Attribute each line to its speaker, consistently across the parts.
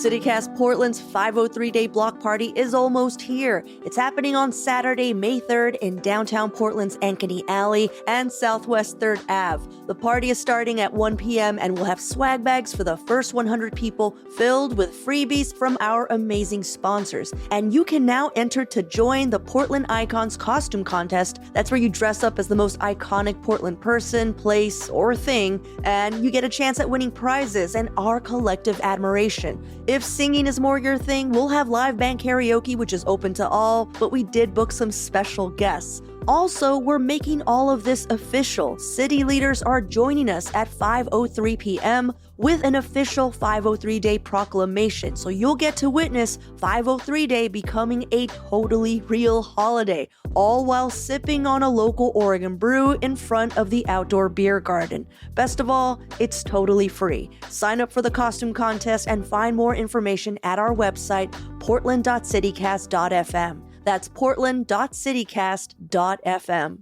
Speaker 1: CityCast Portland's 503-Day Block Party is almost here. It's happening on Saturday, May 3rd in downtown Portland's Ankeny Alley and Southwest 3rd Ave. The party is starting at 1 p.m. and will have swag bags for the first 100 people filled with freebies from our amazing sponsors. And you can now enter to join the Portland Icons Costume Contest. That's where you dress up as the most iconic Portland person, place, or thing, and you get a chance at winning prizes and our collective admiration. If singing is more your thing, we'll have live band karaoke, which is open to all, but we did book some special guests. Also, we're making all of this official. City leaders are joining us at 5:03 p.m. with an official 503-Day proclamation, so you'll get to witness 503-Day becoming a totally real holiday, all while sipping on a local Oregon brew in front of the outdoor beer garden. Best of all, it's totally free. Sign up for the costume contest and find more information at our website, portland.citycast.fm. That's portland.citycast.fm.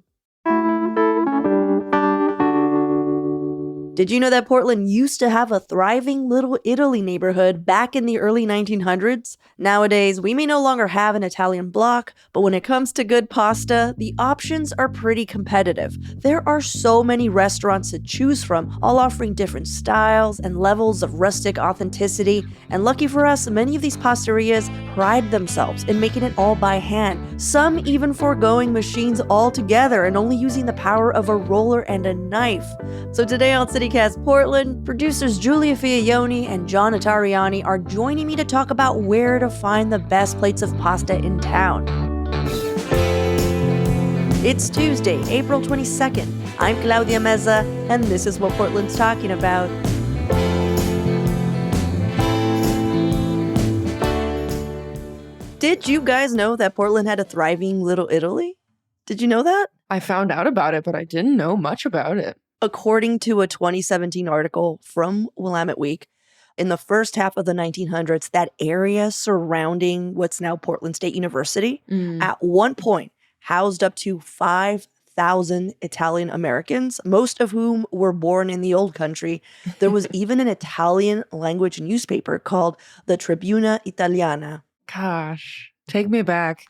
Speaker 1: Did you know that Portland used to have a thriving Little Italy neighborhood back in the early 1900s? Nowadays, we may no longer have an Italian block, but when it comes to good pasta, the options are pretty competitive. There are so many restaurants to choose from, all offering different styles and levels of rustic authenticity. And lucky for us, many of these pasterias pride themselves in making it all by hand, some even forgoing machines altogether and only using the power of a roller and a knife. So today on CityCast Portland, producers Giulia Fiaoni and John Notarianni are joining me to talk about where to find the best plates of pasta in town. It's Tuesday, April 22nd. I'm Claudia Meza, and this is what Portland's talking about. Did you guys know that Portland had a thriving Little Italy? Did you know that?
Speaker 2: I found out about it, but I didn't know much about it.
Speaker 1: According to a 2017 article from Willamette Week, in the first half of the 1900s, that area surrounding what's now Portland State University, at one point housed up to 5,000 Italian Americans, most of whom were born in the old country. There was even an Italian language newspaper called the Tribuna Italiana.
Speaker 2: Gosh, take me back.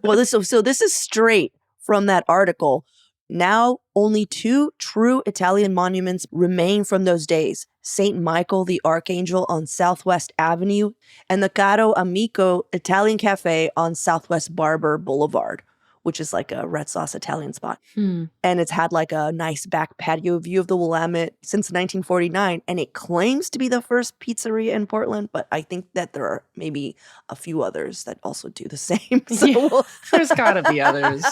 Speaker 1: Well, this is straight from that article. Now, only two true Italian monuments remain from those days. St. Michael the Archangel on Southwest Avenue and the Caro Amico Italian Cafe on Southwest Barber Boulevard, which is like a red sauce Italian spot. And it's had like a nice back patio view of the Willamette since 1949. And it claims to be the first pizzeria in Portland, but I think that there are maybe a few others that also do the same. So
Speaker 2: There's gotta be others.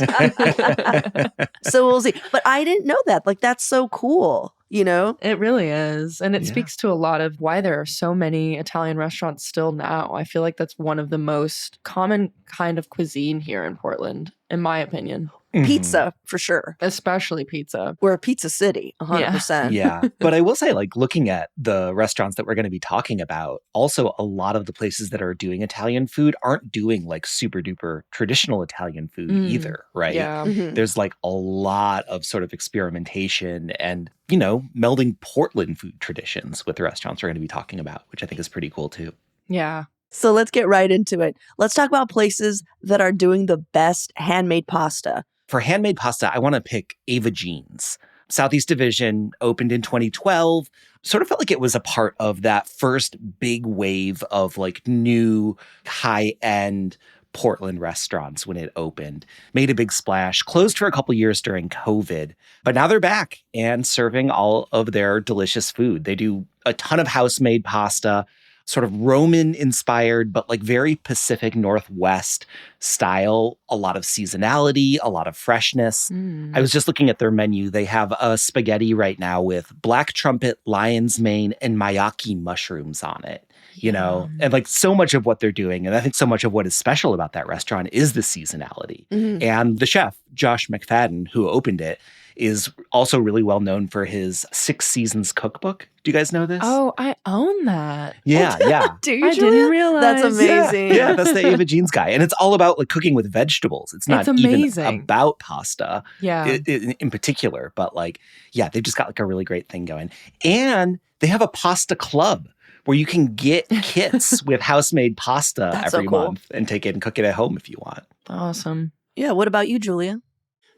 Speaker 1: So we'll see. But I didn't know that. Like, that's so cool. You know?
Speaker 2: It really is. And it speaks to a lot of why there are so many Italian restaurants still now. I feel like that's one of the most common kind of cuisine here in Portland, in my opinion.
Speaker 1: Pizza, for sure.
Speaker 2: Especially pizza.
Speaker 1: We're a pizza city, 100%.
Speaker 3: Yeah. But I will say, like, looking at the restaurants that we're going to be talking about, also a lot of the places that are doing Italian food aren't doing like super duper traditional Italian food either, right?
Speaker 2: Yeah.
Speaker 3: There's like a lot of sort of experimentation and, you know, melding Portland food traditions with the restaurants we're going to be talking about, which I think is pretty cool too.
Speaker 2: Yeah.
Speaker 1: So let's get right into it. Let's talk about places that are doing the best handmade pasta.
Speaker 3: For handmade pasta, I want to pick Ava Jean's. Southeast Division opened in 2012. Sort of felt like it was a part of that first big wave of like new high-end Portland restaurants when it opened. Made a big splash, closed for a couple years during COVID, but now they're back and serving all of their delicious food. They do a ton of house-made pasta, sort of Roman inspired, but like very Pacific Northwest style, a lot of seasonality, a lot of freshness. I was just looking at their menu. They have a spaghetti right now with black trumpet, lion's mane, and mayaki mushrooms on it. You know, and like so much of what they're doing, and I think so much of what is special about that restaurant is the seasonality. And the chef, Josh McFadden, who opened it, is also really well known for his 6 Seasons cookbook. Do you guys know this?
Speaker 2: Oh, I own that.
Speaker 3: Yeah.
Speaker 1: Do you,
Speaker 2: I
Speaker 1: Giulia?
Speaker 2: didn't realize.
Speaker 1: That's amazing.
Speaker 3: Yeah, that's the Ava Jean's guy. And it's all about like cooking with vegetables. It's not even
Speaker 2: amazing.
Speaker 3: about pasta
Speaker 2: Yeah.
Speaker 3: in particular. But like, yeah, they've just got like a really great thing going. And they have a pasta club where you can get kits with house-made pasta
Speaker 1: That's
Speaker 3: every
Speaker 1: so cool.
Speaker 3: month and take it and cook it at home if you want.
Speaker 2: Awesome.
Speaker 1: Yeah, what about you, Giulia?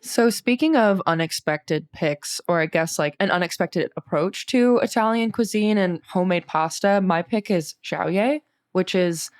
Speaker 2: So speaking of unexpected picks, or I guess like an unexpected approach to Italian cuisine and homemade pasta, my pick is Giulia, which is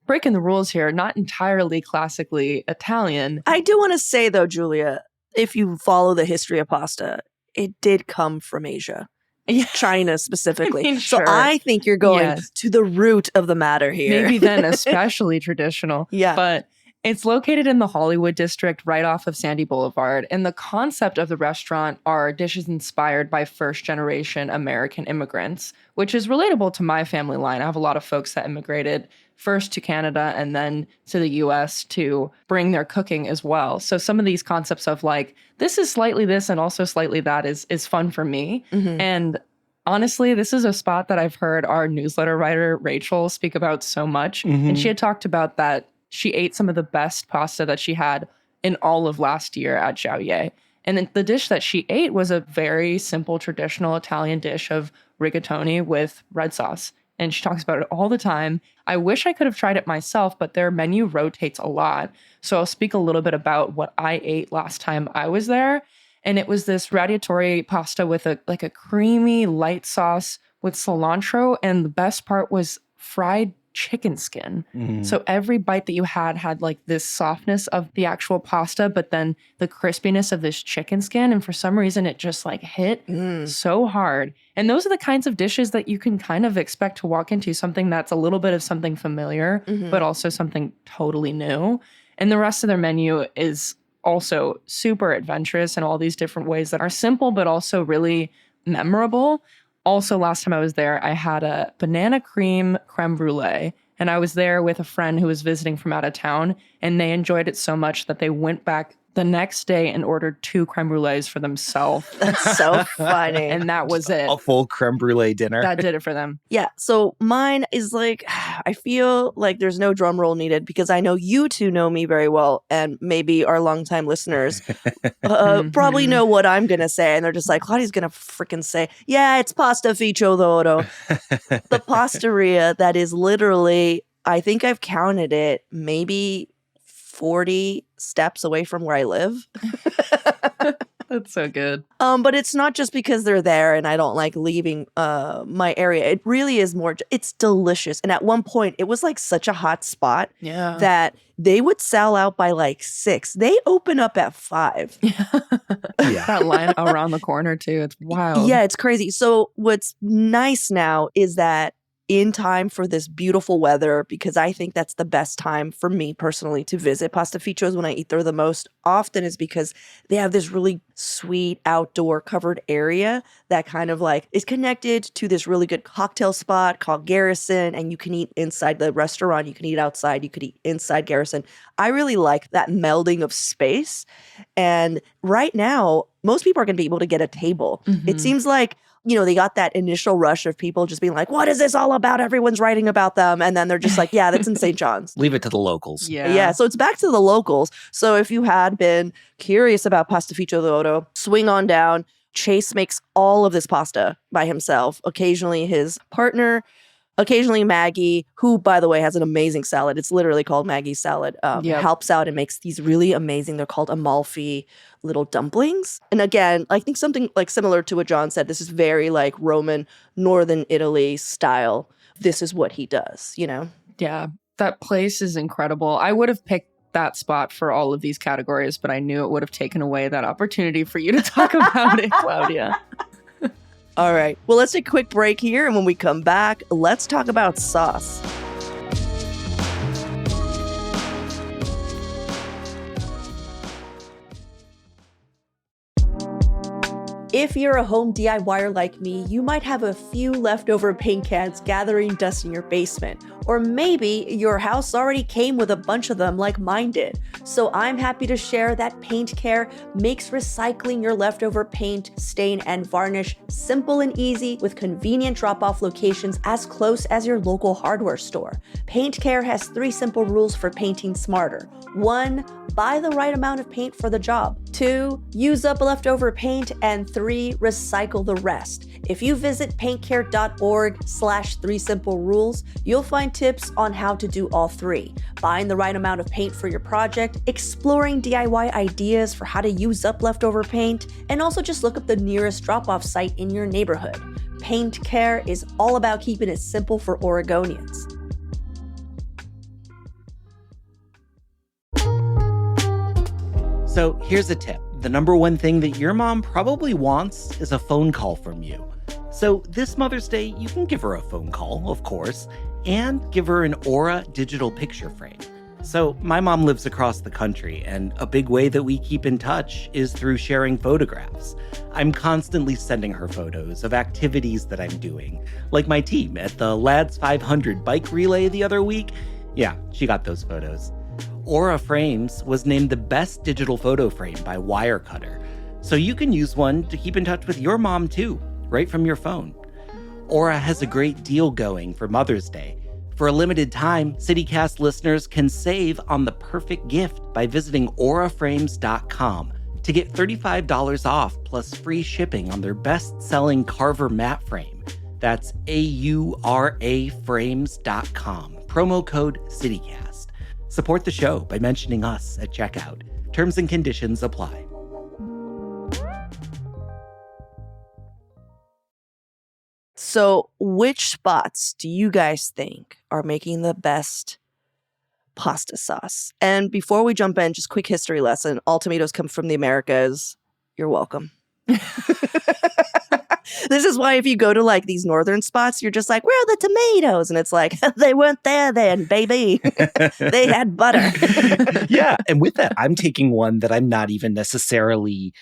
Speaker 2: breaking the rules here, not entirely classically Italian.
Speaker 1: I do want to say, though, Giulia, if you follow the history of pasta, it did come from Asia.
Speaker 2: Yeah.
Speaker 1: China specifically.
Speaker 2: I mean,
Speaker 1: So
Speaker 2: sure.
Speaker 1: I think you're going
Speaker 2: Yes.
Speaker 1: to the root of the matter here.
Speaker 2: Maybe then especially traditional.
Speaker 1: Yeah.
Speaker 2: But it's located in the Hollywood district right off of Sandy Boulevard. And the concept of the restaurant are dishes inspired by first-generation American immigrants, which is relatable to my family line. I have a lot of folks that immigrated first to Canada and then to the US to bring their cooking as well. So some of these concepts of like, this is slightly this and also slightly that is fun for me.
Speaker 1: Mhm.
Speaker 2: And honestly, this is a spot that I've heard our newsletter writer, Rachel, speak about so much. And she had talked about that she ate some of the best pasta that she had in all of last year at Giulia. And then the dish that she ate was a very simple, traditional Italian dish of rigatoni with red sauce. And she talks about it all the time. I wish I could have tried it myself, but their menu rotates a lot. So I'll speak a little bit about what I ate last time I was there. And it was this radiatori pasta with a creamy light sauce with cilantro. And the best part was fried chicken skin. So every bite that you had like this softness of the actual pasta, but then the crispiness of this chicken skin. And for some reason, it just like hit so hard. And those are the kinds of dishes that you can kind of expect to walk into, something that's a little bit of something familiar, but also something totally new. And the rest of their menu is also super adventurous in all these different ways that are simple, but also really memorable. Also, last time I was there, I had a banana cream creme brulee, and I was there with a friend who was visiting from out of town, and they enjoyed it so much that they went back the next day and ordered 2 creme brulees for themselves.
Speaker 1: That's so funny.
Speaker 2: And that was it.
Speaker 3: A full creme brulee dinner.
Speaker 2: That did it for them.
Speaker 1: Yeah, so mine is like, I feel like there's no drum roll needed because I know you two know me very well, and maybe our longtime listeners probably know what I'm going to say. And they're just like, Claudia's going to freaking say, yeah, it's pastificio d'oro. The pastaria that is literally, I think I've counted it, maybe 40 steps away from where I live.
Speaker 2: That's so good.
Speaker 1: But it's not just because they're there and I don't like leaving my area. It really is more, it's delicious. And at one point, it was like such a hot spot that they would sell out by like 6. They open up at 5.
Speaker 2: That line around the corner too. It's wild.
Speaker 1: Yeah, it's crazy. So what's nice now is that in time for this beautiful weather, because I think that's the best time for me personally to visit pastificios when I eat there the most often, is because they have this really sweet outdoor covered area that kind of like is connected to this really good cocktail spot called Garrison, and you can eat inside the restaurant, you can eat outside, you could eat inside Garrison. I really like that melding of space. And right now, most people are going to be able to get a table. It seems like, you know, they got that initial rush of people just being like, what is this all about? Everyone's writing about them. And then they're just like, yeah, that's in St. John's.
Speaker 3: Leave it to the locals.
Speaker 1: Yeah. So it's back to the locals. So if you had been curious about pastificio d'oro, swing on down. Chase makes all of this pasta by himself. Occasionally his partner, occasionally Maggie, who, by the way, has an amazing salad. It's literally called Maggie's salad. Helps out and makes these really amazing, they're called Amalfi little dumplings. And again, I think something like similar to what John said, this is very like Roman, Northern Italy style. This is what he does, you know?
Speaker 2: Yeah, that place is incredible. I would have picked that spot for all of these categories, but I knew it would have taken away that opportunity for you to talk about it, Claudia.
Speaker 1: All right. Well, let's take a quick break here. And when we come back, let's talk about sauce. If you're a home DIYer like me, you might have a few leftover paint cans gathering dust in your basement. Or maybe your house already came with a bunch of them like mine did. So I'm happy to share that Paint Care makes recycling your leftover paint, stain, and varnish simple and easy with convenient drop-off locations as close as your local hardware store. Paint Care has 3 simple rules for painting smarter. 1, buy the right amount of paint for the job. 2, use up leftover paint. And 3, recycle the rest. If you visit paintcare.org/3simplerules, you'll find tips on how to do all 3. Buying the right amount of paint for your project, exploring DIY ideas for how to use up leftover paint, and also just look up the nearest drop-off site in your neighborhood. Paint Care is all about keeping it simple for Oregonians.
Speaker 3: So here's a tip. The number one thing that your mom probably wants is a phone call from you. So this Mother's Day, you can give her a phone call, of course, and give her an Aura digital picture frame. So my mom lives across the country, and a big way that we keep in touch is through sharing photographs. I'm constantly sending her photos of activities that I'm doing, like my team at the Lads 500 bike relay the other week. Yeah, she got those photos. Aura Frames was named the best digital photo frame by Wirecutter, so you can use one to keep in touch with your mom too, right from your phone. Aura has a great deal going for Mother's Day. For a limited time, CityCast listeners can save on the perfect gift by visiting auraframes.com to get $35 off plus free shipping on their best-selling Carver mat frame. That's auraframes.com. Promo code CityCast. Support the show by mentioning us at checkout. Terms and conditions apply.
Speaker 1: So, which spots do you guys think are making the best pasta sauce? And before we jump in, just quick history lesson. All tomatoes come from the Americas. You're welcome. This is why if you go to like these northern spots, you're just like, where are the tomatoes? And it's like, they weren't there then, baby. They had butter.
Speaker 3: Yeah. And with that, I'm taking one that I'm not even necessarily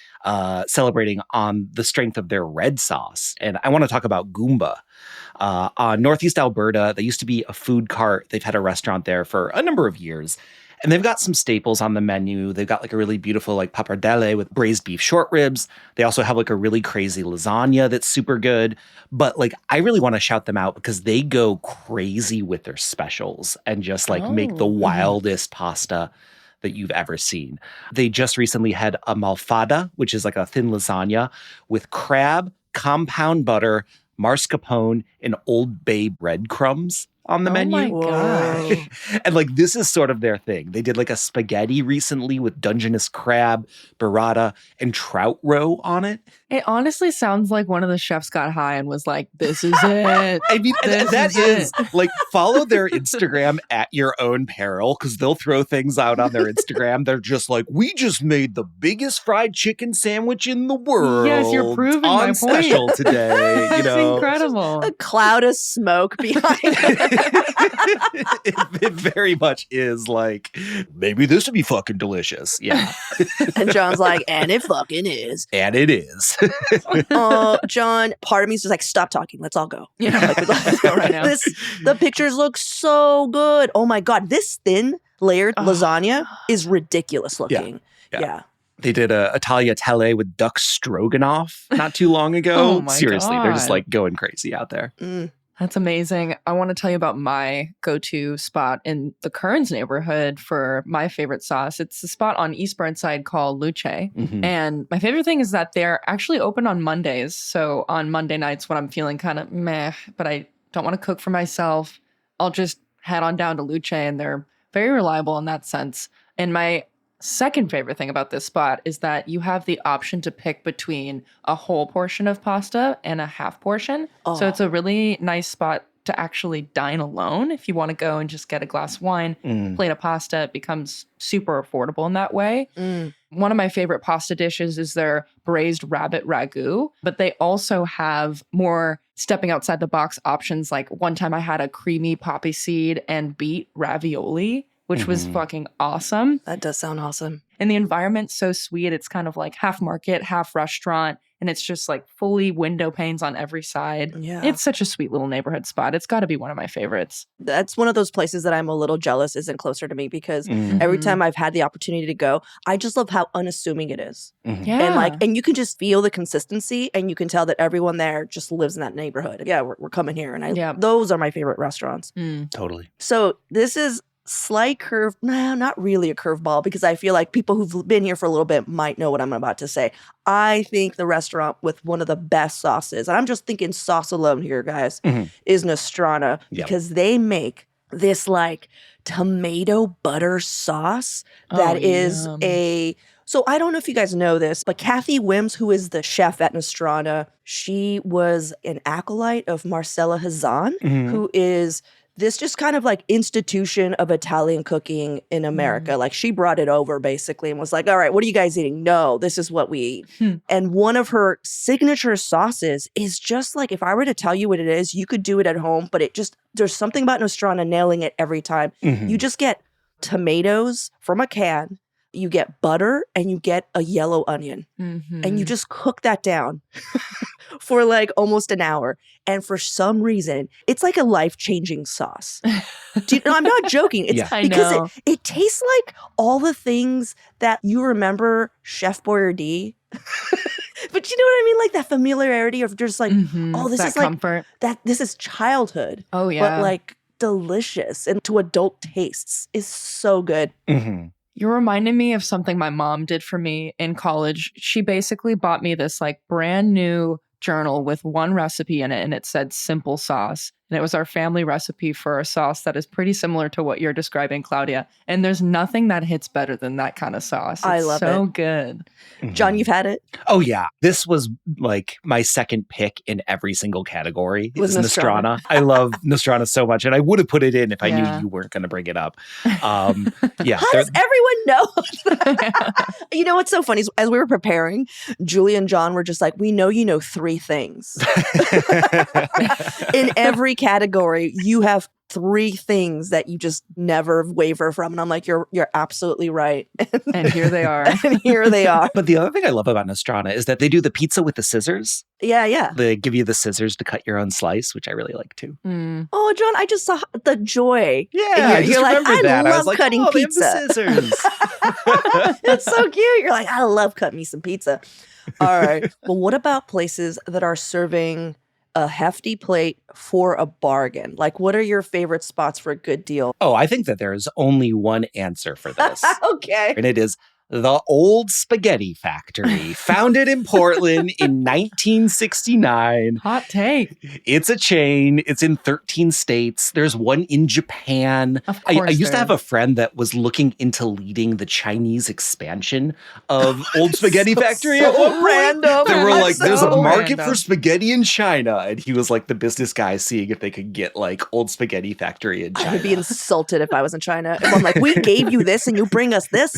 Speaker 3: celebrating on the strength of their red sauce. And I want to talk about Goomba. On Northeast Alberta, they used to be a food cart. They've had a restaurant there for a number of years. And they've got some staples on the menu. They've got like a really beautiful like pappardelle with braised beef short ribs. They also have like a really crazy lasagna that's super good. But like I really want to shout them out because they go crazy with their specials and just like make the wildest pasta that you've ever seen. They just recently had a malfada, which is like a thin lasagna with crab, compound butter, mascarpone, and Old Bay breadcrumbs on the menu.
Speaker 2: Oh my gosh.
Speaker 3: And like this is sort of their thing. They did like a spaghetti recently with Dungeness crab, burrata, and trout roe on it.
Speaker 2: It honestly sounds like one of the chefs got high and was like, this is it.
Speaker 3: I mean, that is like follow their Instagram at your own peril because they'll throw things out on their Instagram. They're just like, we just made the biggest fried chicken sandwich in the world.
Speaker 2: Yes, you're proving
Speaker 3: on
Speaker 2: my point.
Speaker 3: special today. You
Speaker 2: It's
Speaker 3: know,
Speaker 2: incredible.
Speaker 1: A cloud of smoke behind it.
Speaker 3: it very much is like, maybe this would be fucking delicious. Yeah.
Speaker 1: And John's like, and it fucking is.
Speaker 3: And it is.
Speaker 1: John, part of me is just like, stop talking. Let's all go.
Speaker 2: Yeah.
Speaker 1: Like, let's go right now. The pictures look so good. Oh my God. This thin layered lasagna is ridiculous looking. Yeah.
Speaker 3: They did a tagliatelle with duck stroganoff not too long ago.
Speaker 2: Oh my
Speaker 3: Seriously, they're just
Speaker 2: God.
Speaker 3: like going crazy out there.
Speaker 2: That's amazing. I want to tell you about my go-to spot in the Kearns neighborhood for my favorite sauce. It's a spot on East Burnside called Luce.
Speaker 3: Mhm.
Speaker 2: And my favorite thing is that they're actually open on Mondays. So on Monday nights when I'm feeling kind of meh, but I don't want to cook for myself, I'll just head on down to Luce, and they're very reliable in that sense. And my second favorite thing about this spot is that you have the option to pick between a whole portion of pasta and a half portion. So it's a really nice spot to actually dine alone. If you want to go and just get a glass of wine, plate of pasta, it becomes super affordable in that way. One of my favorite pasta dishes is their braised rabbit ragu, but they also have more stepping outside the box options. Like one time I had a creamy poppy seed and beet ravioli. which was fucking awesome.
Speaker 1: That does sound awesome.
Speaker 2: And the environment's so sweet. It's kind of like half market, half restaurant. And it's just like fully window panes on every side.
Speaker 1: Yeah.
Speaker 2: It's such a sweet little neighborhood spot. It's got to be one of my favorites.
Speaker 1: That's one of those places that I'm a little jealous isn't closer to me because every time I've had the opportunity to go, I just love how unassuming it is.
Speaker 2: Yeah.
Speaker 1: And you can just feel the consistency and you can tell that everyone there just lives in that neighborhood. Yeah, we're coming here. And those are my favorite restaurants.
Speaker 3: Totally.
Speaker 1: So this is slight curve, not really a curveball because I feel like people who've been here for a little bit might know what I'm about to say. I think the restaurant with one of the best sauces, and I'm just thinking sauce alone here, guys, is Nostrana because they make this like tomato butter sauce that is so I don't know if you guys know this, but Kathy Wims, who is the chef at Nostrana, she was an acolyte of Marcella Hazan, who is this just kind of like institution of Italian cooking in America. Like she brought it over basically and was like, all right, what are you guys eating? No, this is what we eat. And one of her signature sauces is just like, if I were to tell you what it is, you could do it at home, but there's something about Nostrana nailing it every time. You just get tomatoes from a can, you get butter, and you get a yellow onion. And you just cook that down for like almost an hour. And for some reason, it's like a life-changing sauce. I'm not joking. It's because it tastes like all the things that you remember Chef Boyardee. But you know what I mean? Like that familiarity of just like, oh, this
Speaker 2: that
Speaker 1: is like
Speaker 2: comfort.
Speaker 1: this is childhood.
Speaker 2: Oh, yeah.
Speaker 1: But like delicious and to adult tastes is so good.
Speaker 2: You're reminding me of something my mom did for me in college. She basically bought me this like brand new journal with one recipe in it, and it said simple sauce. And it was our family recipe for a sauce that is pretty similar to what you're describing, Claudia. And there's nothing that hits better than that kind of sauce.
Speaker 1: I love it.
Speaker 2: So good.
Speaker 1: John, you've had it?
Speaker 3: Oh, yeah. This was like my second pick in every single category. It was Nostrana. I love Nostrana so much. And I would have put it in if I knew you weren't going to bring it up.
Speaker 1: How does everyone know? You know what's so funny is as we were preparing, Giulia and John were just like, we know you know 3 things. In every category, you have 3 things that you just never waver from. And I'm like, you're absolutely right.
Speaker 2: And here they are.
Speaker 1: And here they are.
Speaker 3: But the other thing I love about Nostrana is that they do the pizza with the scissors.
Speaker 1: Yeah.
Speaker 3: They give you the scissors to cut your own slice, which I really like too.
Speaker 1: Oh, John, I just saw the joy.
Speaker 3: Yeah,
Speaker 1: you're like, I love
Speaker 3: like,
Speaker 1: cutting pizza.
Speaker 3: They have the scissors.
Speaker 1: That's so cute. You're like, I love cutting me some pizza. All right. Well, what about places that are serving a hefty plate for a bargain? Like, what are your favorite spots for a good deal?
Speaker 3: Oh, I think that there is only one answer for this.
Speaker 1: Okay.
Speaker 3: And it is the Old Spaghetti Factory, founded in Portland in 1969.
Speaker 2: Hot take.
Speaker 3: It's a chain. It's in 13 states. There's one in Japan.
Speaker 2: Of course
Speaker 3: I used to have a friend that was looking into leading the Chinese expansion of Old Spaghetti Factory at one point.
Speaker 1: Random.
Speaker 3: They were like, there's a market
Speaker 2: random
Speaker 3: for spaghetti in China. And he was like the business guy seeing if they could get like Old Spaghetti Factory in China.
Speaker 1: I would be insulted if I was in China. If I'm like, we gave you this and you bring us this.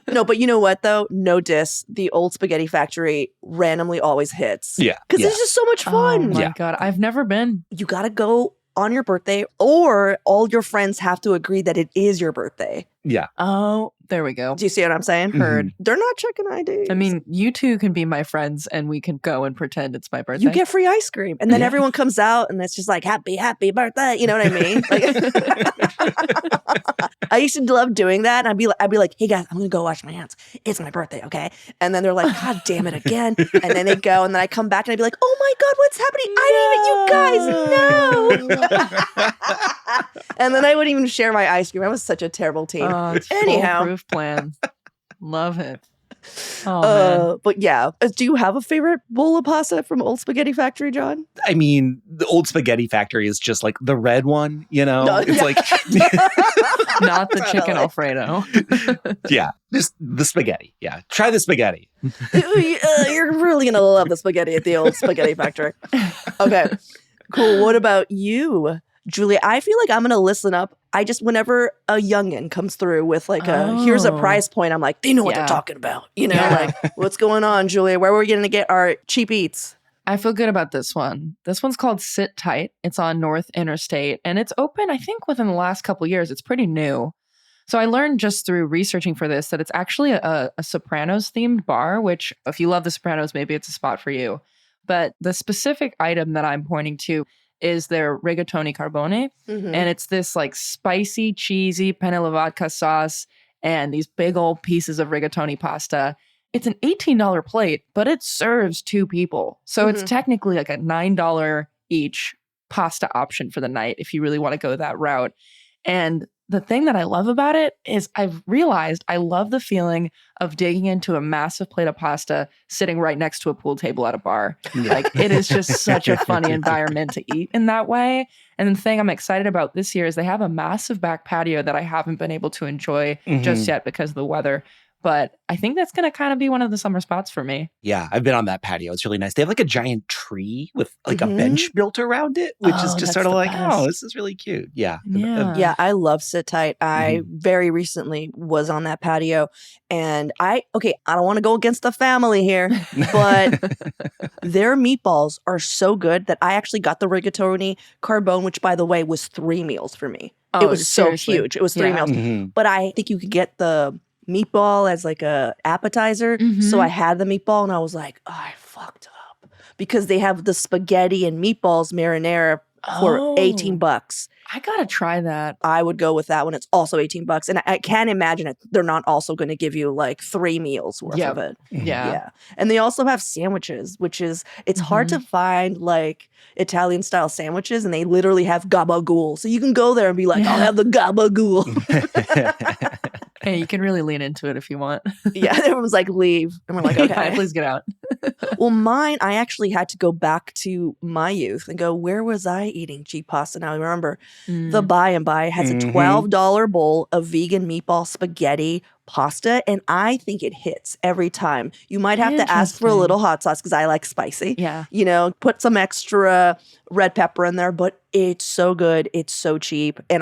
Speaker 1: No, but you know what though? No diss. The Old Spaghetti Factory randomly always hits.
Speaker 3: Yeah.
Speaker 1: Because it's just so much fun.
Speaker 2: Oh my God. I've never been.
Speaker 1: You got to go on your birthday or all your friends have to agree that it is your birthday.
Speaker 3: Yeah.
Speaker 2: Oh, there we go.
Speaker 1: Do you see what I'm saying?
Speaker 2: Heard.
Speaker 1: They're not checking IDs.
Speaker 2: I mean, you two can be my friends and we can go and pretend it's my birthday.
Speaker 1: You get free ice cream. And then everyone comes out and it's just like, happy birthday. You know what I mean? Like, I used to love doing that. And I'd be like, hey guys, I'm going to go wash my hands. It's my birthday, okay? And then they're like, God damn it again. And then they go and then I come back and I'd be like, oh my God, what's happening? I didn't even, you guys know. And then I wouldn't even share my ice cream. I was such a terrible teen.
Speaker 2: It's
Speaker 1: Anyhow.
Speaker 2: foolproof plan. Love it. Oh, man.
Speaker 1: But yeah, do you have a favorite bowl of pasta from Old Spaghetti Factory, John?
Speaker 3: I mean, the Old Spaghetti Factory is just like the red one, you know?
Speaker 1: No,
Speaker 3: it's like...
Speaker 2: Not the chicken Alfredo.
Speaker 3: Yeah, just the spaghetti. Yeah, try the spaghetti.
Speaker 1: You're really going to love the spaghetti at the Old Spaghetti Factory. Okay, cool. What about you, Giulia? I feel like I'm going to listen up. Whenever a youngin comes through with like here's a price point, I'm like, they know what they're talking about. You know, like, what's going on, Giulia? Where are we going to get our cheap eats?
Speaker 2: I feel good about this one. This one's called Sit Tight. It's on North Interstate, and it's open, I think, within the last couple years. It's pretty new. So I learned just through researching for this that it's actually a Sopranos-themed bar, which if you love The Sopranos, maybe it's a spot for you. But the specific item that I'm pointing to is their rigatoni carbone.
Speaker 1: Mhm.
Speaker 2: And it's this like spicy, cheesy penne alla vodka sauce and these big old pieces of rigatoni pasta. It's an $18 plate, but it serves 2 people. So it's technically like a $9 each pasta option for the night if you really want to go that route. And the thing that I love about it is I've realized I love the feeling of digging into a massive plate of pasta sitting right next to a pool table at a bar.
Speaker 3: Yeah.
Speaker 2: Like it is just such a funny environment to eat in that way. And the thing I'm excited about this year is they have a massive back patio that I haven't been able to enjoy just yet because of the weather. But I think that's going to kind of be one of the summer spots for me.
Speaker 3: Yeah, I've been on that patio. It's really nice. They have like a giant tree with like a bench built around it, which is just sort of like, oh, this is really cute. Yeah.
Speaker 1: Yeah, I love Sit Tight. I very recently was on that patio, and I don't want to go against the family here, but their meatballs are so good that I actually got the rigatoni carbone, which by the way was 3 meals for me.
Speaker 2: Oh,
Speaker 1: it was
Speaker 2: seriously?
Speaker 1: so huge. It was 3 meals. But I think you could get the meatball as like a appetizer. So I had the meatball and I was like, oh, I fucked up. Because they have the spaghetti and meatballs marinara for $18.
Speaker 2: I gotta try that.
Speaker 1: I would go with that one. It's also $18. And I can't imagine it. They're not also going to give you like 3 meals worth of it.
Speaker 2: Yeah.
Speaker 1: And they also have sandwiches, which is, it's hard to find like Italian style sandwiches. And they literally have gabagool. So you can go there and be like, I'll have the gabagool.
Speaker 2: Hey, you can really lean into it if you want.
Speaker 1: Yeah. Everyone's like, leave. And we're like, okay.
Speaker 2: Please get out.
Speaker 1: Well, mine, I actually had to go back to my youth and go, where was I eating cheap pasta? Now I remember the By and By has a $12 bowl of vegan meatball spaghetti pasta, and I think it hits every time. You might have to ask for a little hot sauce because I like spicy.
Speaker 2: Yeah.
Speaker 1: You know, put some extra red pepper in there, but it's so good. It's so cheap. And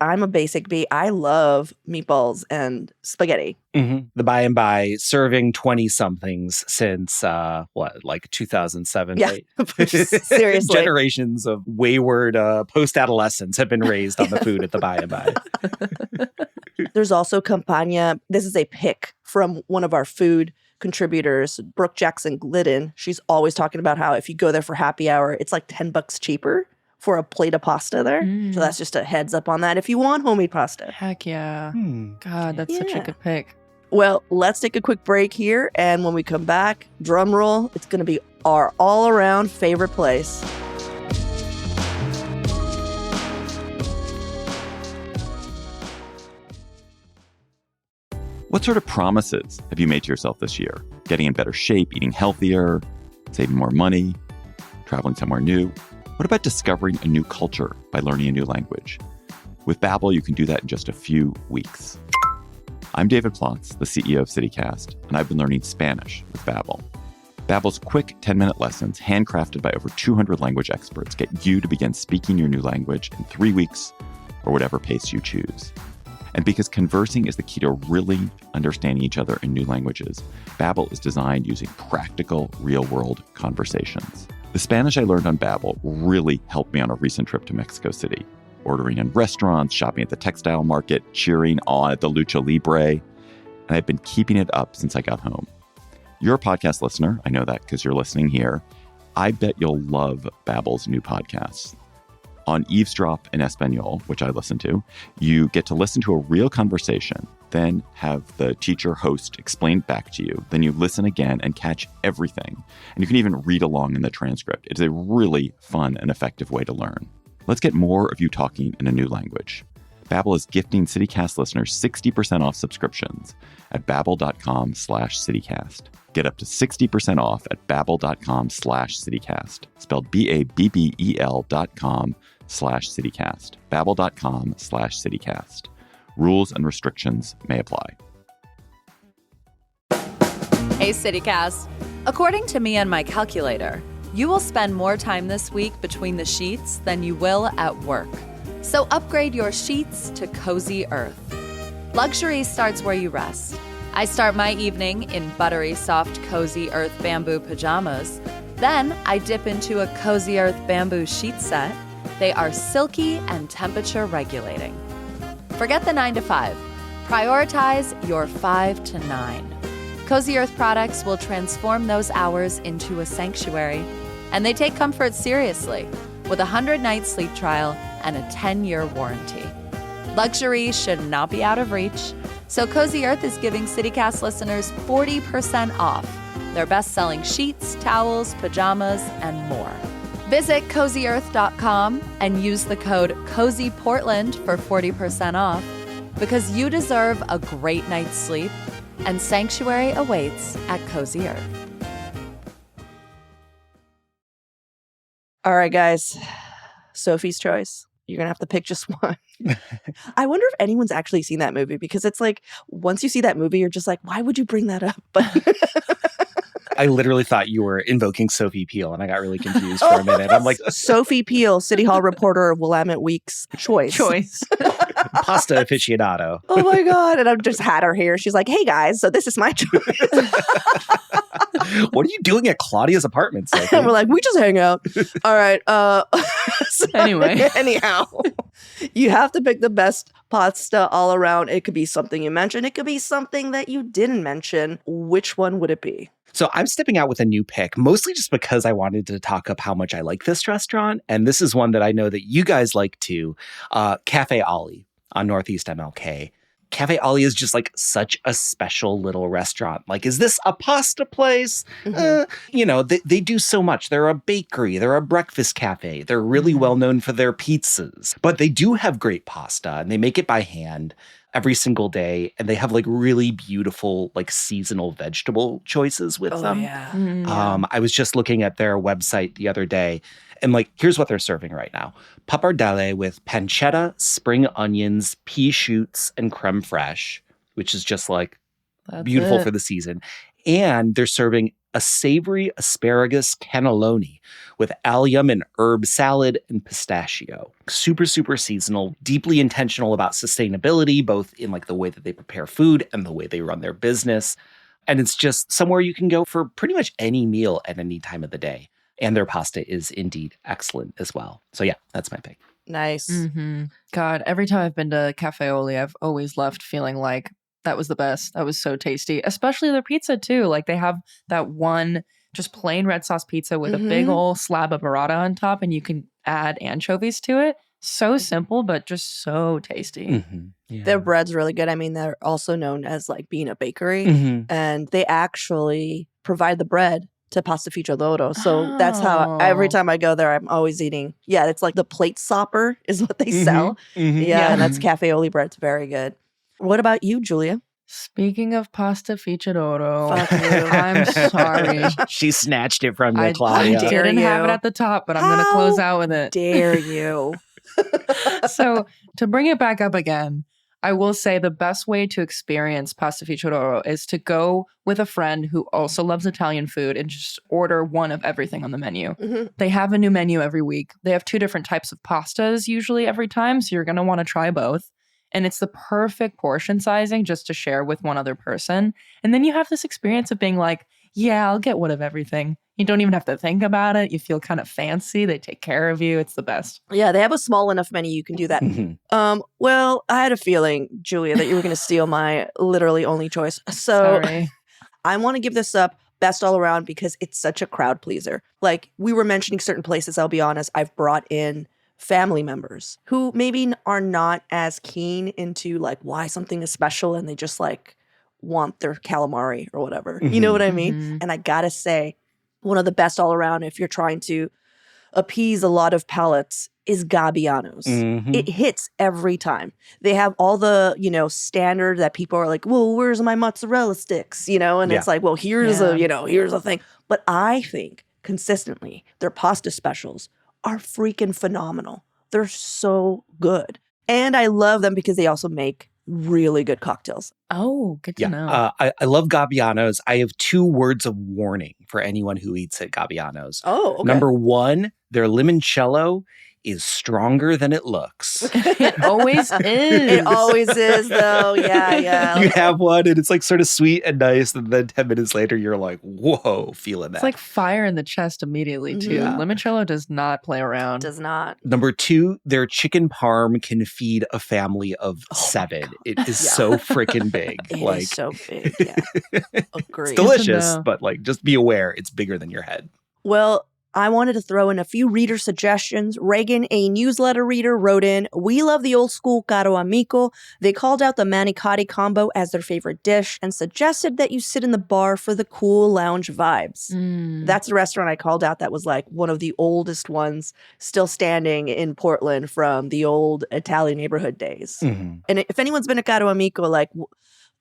Speaker 1: I'm a basic bee. I love meatballs and spaghetti.
Speaker 3: The By and By serving 20-somethings since, like 2007,
Speaker 1: Yeah.
Speaker 3: right?
Speaker 1: Seriously.
Speaker 3: Generations of wayward post-adolescents have been raised on the food at the By and By.
Speaker 1: There's also Campagna. This is a pick from one of our food contributors, Brooke Jackson Glidden. She's always talking about how if you go there for happy hour, it's like $10 cheaper for a plate of pasta there. So that's just a heads up on that if you want homemade pasta.
Speaker 2: Heck yeah. God, that's such a good pick.
Speaker 1: Well, let's take a quick break here. And when we come back, drum roll, it's going to be our all-around favorite place.
Speaker 4: What sort of promises have you made to yourself this year? Getting in better shape, eating healthier, saving more money, traveling somewhere new? What about discovering a new culture by learning a new language? With Babbel, you can do that in just a few weeks. I'm David Plotz, the CEO of CityCast, and I've been learning Spanish with Babbel. Babbel's quick 10-minute lessons, handcrafted by over 200 language experts, get you to begin speaking your new language in 3 weeks or whatever pace you choose. And because conversing is the key to really understanding each other in new languages, Babbel is designed using practical, real-world conversations. The Spanish I learned on Babbel really helped me on a recent trip to Mexico City, ordering in restaurants, shopping at the textile market, cheering on at the Lucha Libre, and I've been keeping it up since I got home. You're a podcast listener. I know that because you're listening here. I bet you'll love Babbel's new podcasts. On Eavesdrop in Espanol, which I listen to, you get to listen to a real conversation, then have the teacher host explain back to you. Then you listen again and catch everything. And you can even read along in the transcript. It's a really fun and effective way to learn. Let's get more of you talking in a new language. Babbel is gifting CityCast listeners 60% off subscriptions at babbel.com/CityCast. Get up to 60% off at babbel.com/CityCast. Spelled BABBEL.com/CityCast. Babbel.com/CityCast. Rules and restrictions may apply.
Speaker 5: Hey, CityCast. According to me and my calculator, you will spend more time this week between the sheets than you will at work. So upgrade your sheets to Cozy Earth. Luxury starts where you rest. I start my evening in buttery, soft, Cozy Earth bamboo pajamas, Then I dip into a Cozy Earth bamboo sheet set. They are silky and temperature regulating. Forget the 9 to 5. Prioritize your 5 to 9. Cozy Earth products will transform those hours into a sanctuary, and they take comfort seriously with a 100-night sleep trial and a 10-year warranty. Luxury should not be out of reach, so Cozy Earth is giving CityCast listeners 40% off their best-selling sheets, towels, pajamas, and more. Visit CozyEarth.com and use the code CozyPortland for 40% off, because you deserve a great night's sleep, and sanctuary awaits at Cozy Earth.
Speaker 1: All right, guys. Sophie's choice. You're going to have to pick just one. I wonder if anyone's actually seen that movie, because it's like, once you see that movie, you're just like, why would you bring that up? But
Speaker 3: I literally thought you were invoking Sophie Peel, and I got really confused for a minute. I'm like,
Speaker 1: Sophie Peel, City Hall reporter of Willamette Week's choice.
Speaker 3: pasta aficionado.
Speaker 1: Oh my God. And I've just had her here. She's like, hey guys, so this is my choice.
Speaker 3: What are you doing at Claudia's apartment, Sophie?
Speaker 1: And we're like, we just hang out. All right. So anyhow, you have to pick the best pasta all around. It could be something you mentioned. It could be something that you didn't mention. Which one would it be?
Speaker 3: So I'm stepping out with a new pick, mostly just because I wanted to talk up how much I like this restaurant. And this is one that I know that you guys like too. Cafe Ollie on Northeast MLK. Cafe Ollie is just like such a special little restaurant. Like, is this a pasta place? They do so much. They're a bakery. They're a breakfast cafe. They're really well known for their pizzas. But they do have great pasta, and they make it by hand every single day. And they have like really beautiful like seasonal vegetable choices with them.
Speaker 1: Yeah.
Speaker 3: I was just looking at their website the other day, and like, here's what they're serving right now. Pappardelle with pancetta, spring onions, pea shoots, and creme fraiche, which is just like beautiful for the season. And they're serving a savory asparagus cannelloni with allium and herb salad and pistachio. Super, super seasonal, deeply intentional about sustainability, both in like the way that they prepare food and the way they run their business. And it's just somewhere you can go for pretty much any meal at any time of the day. And their pasta is indeed excellent as well. So yeah, that's my pick.
Speaker 1: Nice.
Speaker 2: God, every time I've been to Cafe Oli, I've always left feeling like that was the best. That was so tasty. Especially their pizza too. Like they have that one just plain red sauce pizza with a big old slab of burrata on top, and you can add anchovies to it. So simple, but just so tasty.
Speaker 3: Yeah.
Speaker 1: Their bread's really good. I mean, they're also known as like being a bakery, and they actually provide the bread to pastificio d'oro. So that's how every time I go there, I'm always eating. Yeah, it's like the plate stopper is what they sell. Yeah, and that's Cafe Oli bread. It's very good. What about you, Giulia?
Speaker 2: Speaking of pastificio d'oro,
Speaker 1: Fuck you.
Speaker 2: I'm sorry.
Speaker 3: She snatched it from you,
Speaker 2: I
Speaker 3: Claudia.
Speaker 2: didn't have it
Speaker 1: you.
Speaker 2: at the top, but I'm going to close out with it.
Speaker 1: Dare you?
Speaker 2: So to bring it back up again, I will say the best way to experience pastificio d'oro is to go with a friend who also loves Italian food and just order one of everything on the menu. They have a new menu every week. They have 2 different types of pastas usually every time, so you're going to want to try both. And it's the perfect portion sizing just to share with one other person. And then you have this experience of being like, yeah, I'll get one of everything. You don't even have to think about it. You feel kind of fancy. They take care of you. It's the best.
Speaker 1: Yeah, they have a small enough menu you can do that. Well, I had a feeling, Giulia, that you were going to steal my literally only choice. So
Speaker 2: Sorry.
Speaker 1: I want to give this up best all around because it's such a crowd pleaser. Like we were mentioning certain places, I'll be honest, I've brought in family members who maybe are not as keen into like why something is special, and they just like want their calamari or whatever. You know what I mean? And I gotta say, one of the best all around if you're trying to appease a lot of palates is Gabbiano's. It hits every time. They have all the, standard that people are like, well, where's my mozzarella sticks? And it's like, well, here's here's a thing. But I think consistently their pasta specials are freaking phenomenal. They're so good. And I love them because they also make really good cocktails.
Speaker 2: Oh, good to know.
Speaker 3: I love Gabbiano's. I have 2 words of warning for anyone who eats at Gabbiano's.
Speaker 1: Oh, okay.
Speaker 3: Number 1, their limoncello is stronger than it looks.
Speaker 2: It always is.
Speaker 1: It always is, though. Yeah.
Speaker 3: You have one and it's like sort of sweet and nice. And then 10 minutes later, you're like, whoa, feeling that.
Speaker 2: It's like fire in the chest immediately, too.
Speaker 1: Yeah.
Speaker 2: Limoncello does not play around.
Speaker 1: Does not.
Speaker 3: Number 2, their chicken parm can feed a family of 7. It is so freaking big.
Speaker 1: It
Speaker 3: like,
Speaker 1: is so big. Yeah. Agree.
Speaker 3: it's delicious,
Speaker 2: know.
Speaker 3: but like, just be aware it's bigger than your head.
Speaker 1: Well, I wanted to throw in a few reader suggestions. Reagan, a newsletter reader, wrote in, "We love the old school caro amico. They called out the manicotti combo as their favorite dish and suggested that you sit in the bar for the cool lounge vibes." That's the restaurant I called out that was like one of the oldest ones still standing in Portland from the old Italian neighborhood days.
Speaker 3: Mhm.
Speaker 1: And if anyone's been to caro amico, like,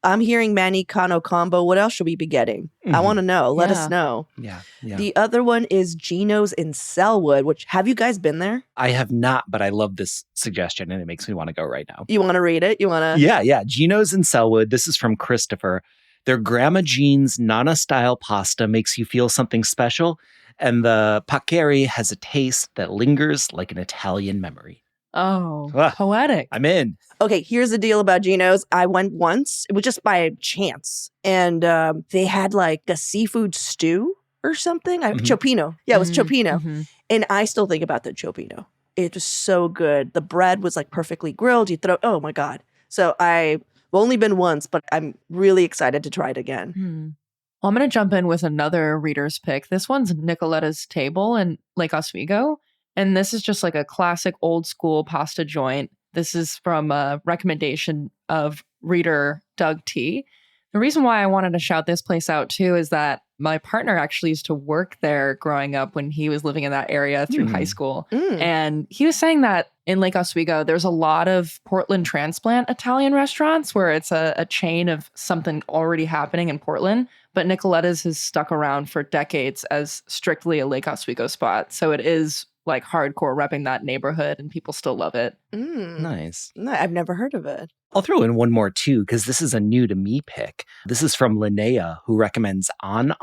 Speaker 1: I'm hearing Manicano combo. What else should we be getting? I
Speaker 3: Mhm.
Speaker 1: want to know. Let
Speaker 2: Yeah.
Speaker 1: us know.
Speaker 3: Yeah.
Speaker 1: The other one is Gino's in Selwood, which, have you guys been there?
Speaker 3: I have not, but I love this suggestion and it makes me want to go right now.
Speaker 1: You want to read it? You want to?
Speaker 3: Yeah. Gino's in Selwood. This is from Christopher. Their Grandma Jean's Nana-style pasta makes you feel something special, and the paccheri has a taste that lingers like an Italian memory.
Speaker 2: Oh,
Speaker 3: Ah.
Speaker 2: poetic.
Speaker 3: I'm in.
Speaker 1: Okay, here's the deal about Gino's. I went once. It was just by chance. And they had like a seafood stew or something.
Speaker 3: Mhm.
Speaker 1: Cioppino. Yeah, it was cioppino.
Speaker 2: Mhm.
Speaker 1: And I still think about the cioppino. It was so good. The bread was like perfectly grilled. Oh my God. So I've only been once, but I'm really excited to try it again.
Speaker 2: Well, I'm going to jump in with another reader's pick. This one's Nicoletta's Table in Lake Oswego. And this is just like a classic old school pasta joint. This is from a recommendation of reader Doug T. The reason why I wanted to shout this place out too is that my partner actually used to work there growing up when he was living in that area through high school. And he was saying that in Lake Oswego, there's a lot of Portland transplant Italian restaurants where it's a chain of something already happening in Portland. But Nicoletta's has stuck around for decades as strictly a Lake Oswego spot. So it is like hardcore repping that neighborhood and people still love it.
Speaker 3: Nice.
Speaker 1: No, I've never heard of it.
Speaker 3: I'll throw in one more too, because this is a new to me pick. This is from Linnea, who recommends on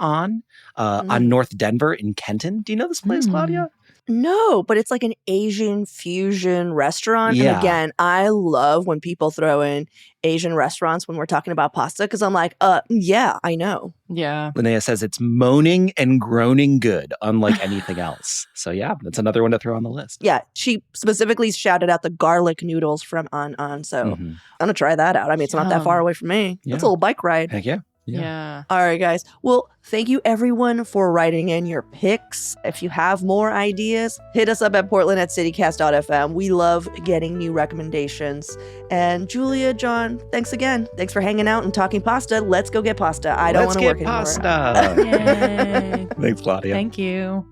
Speaker 3: North Denver in Kenton. Do you know this place, Claudia?
Speaker 1: No, but it's like an Asian fusion restaurant.
Speaker 3: Yeah.
Speaker 1: And again, I love when people throw in Asian restaurants when we're talking about pasta because I'm like, yeah, I know.
Speaker 2: Yeah.
Speaker 3: Linnea says it's moaning and groaning good, unlike anything else. So yeah, that's another one to throw on the list.
Speaker 1: Yeah, she specifically shouted out the garlic noodles from On. So
Speaker 3: Mhm.
Speaker 1: I'm going to try that out. I mean, it's not that far
Speaker 2: Yum.
Speaker 1: away from me.
Speaker 3: Yeah.
Speaker 1: It's a little bike ride.
Speaker 3: Heck yeah.
Speaker 2: Yeah.
Speaker 1: All right, guys. Well, thank you everyone for writing in your picks. If you have more ideas, hit us up at portland@citycast.fm. We love getting new recommendations. And Giulia, John, thanks again. Thanks for hanging out and talking pasta. Let's go get pasta. I don't want to work anymore.
Speaker 3: Let's get pasta.
Speaker 2: Yay.
Speaker 3: Thanks, Claudia.
Speaker 2: Thank you.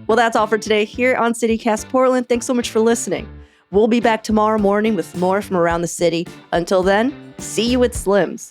Speaker 1: Well, that's all for today here on CityCast Portland. Thanks so much for listening. We'll be back tomorrow morning with more from around the city. Until then, see you at Slim's.